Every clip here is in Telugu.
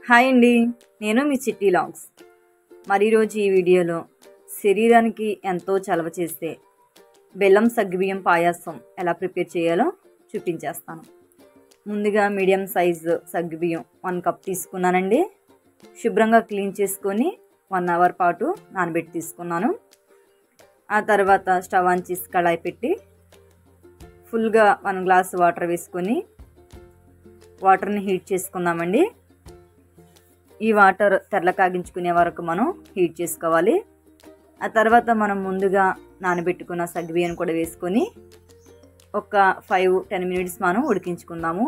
హాయ్ అండి, నేను మీ చిట్టి లాగ్స్. మరి ఈరోజు ఈ వీడియోలో శరీరానికి ఎంతో చలవ చేసే బెల్లం సగ్గుబియ్యం పాయసం ఎలా ప్రిపేర్ చేయాలో చూపించేస్తాను. ముందుగా మీడియం సైజు సగ్గుబియ్యం 1 కప్ తీసుకున్నానండి. శుభ్రంగా క్లీన్ చేసుకొని 1 అవర్ పాటు నానబెట్టి తీసుకున్నాను. ఆ తర్వాత స్టవ్ ఆన్ చేసి కడాయి పెట్టి ఫుల్గా 1 గ్లాస్ వాటర్ వేసుకొని వాటర్ని హీట్ చేసుకుందామండి. ఈ వాటర్ తెరల కాగించుకునే వరకు మనం హీట్ చేసుకోవాలి. ఆ తర్వాత మనం ముందుగా నానబెట్టుకున్న సగ్గుబియ్యాన్ని కూడా వేసుకొని ఒక 5-10 మినిట్స్ మనం ఉడికించుకుందాము.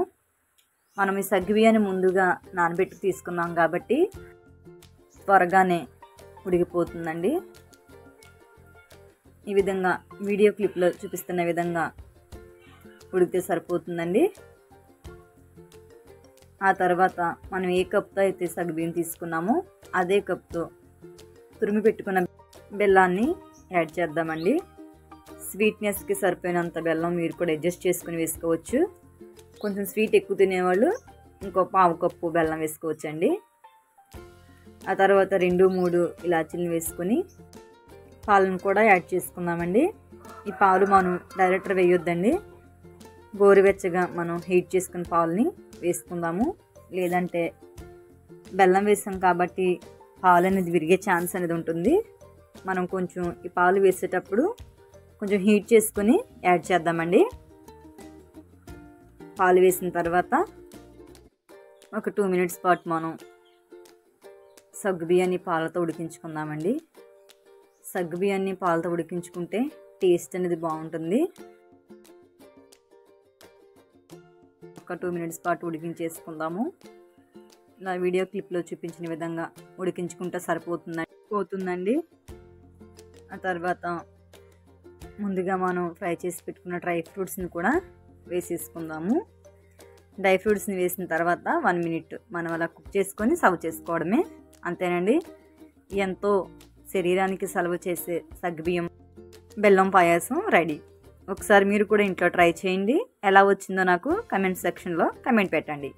మనం ఈ సగ్గుబియ్యాన్ని ముందుగా నానబెట్టి తీసుకున్నాం కాబట్టి త్వరగానే ఉడికిపోతుందండి. ఈ విధంగా వీడియో క్లిప్లో చూపిస్తున్న విధంగా ఉడికితే సరిపోతుందండి. ఆ తర్వాత మనం ఏ కప్తో అయితే సగ్గుబియ్యం తీసుకున్నామో అదే కప్తో తురిమి పెట్టుకున్న బెల్లాన్ని యాడ్ చేద్దామండి. స్వీట్నెస్కి సరిపోయినంత బెల్లం మీరు కూడా అడ్జస్ట్ చేసుకుని వేసుకోవచ్చు. కొంచెం స్వీట్ ఎక్కువ తినేవాళ్ళు ఇంకో 1/2 కప్పు బెల్లం వేసుకోవచ్చండి. ఆ తర్వాత 2-3 ఇలాచీలను వేసుకొని పాలను కూడా యాడ్ చేసుకుందామండి. ఈ పాలు మనం డైరెక్ట్ వేయొద్దండి, గోరువెచ్చగా మనం హీట్ చేసుకున్న పాలని వేసుకుందాము. లేదంటే బెల్లం వేసాం కాబట్టి పాలు అనేది విరిగే ఛాన్స్ అనేది ఉంటుంది. మనం కొంచెం ఈ పాలు వేసేటప్పుడు కొంచెం హీట్ చేసుకొని యాడ్ చేద్దామండి. పాలు వేసిన తర్వాత ఒక 2 మినిట్స్ పాటు మనం సగ్గుబియ్యాన్ని పాలతో ఉడికించుకుందామండి. సగ్గుబియ్యాన్ని పాలతో ఉడికించుకుంటే టేస్ట్ అనేది బాగుంటుంది. ఒక 2 మినిట్స్ పాటు ఉడికించేసుకుందాము. ఇలా వీడియో క్లిప్లో చూపించిన విధంగా ఉడికించుకుంటే సరిపోతుందండి. ఆ తర్వాత ముందుగా మనం ఫ్రై చేసి పెట్టుకున్న డ్రై ఫ్రూట్స్ని కూడా వేసేసుకుందాము. డ్రై ఫ్రూట్స్ని వేసిన తర్వాత 1 మినిట్ మనం అలా కుక్ చేసుకొని సర్వ్ చేసుకోవడమే, అంతేనండి. ఎంతో శరీరానికి చలవ చేసే సగ్గుబియ్యం బెల్లం పాయసం రెడీ. ఒకసారి మీరు కూడా ఇంట్లో ట్రై చేయండి. ఎలా వచ్చిందో నాకు కమెంట్ సెక్షన్లో కమెంట్ పెట్టండి.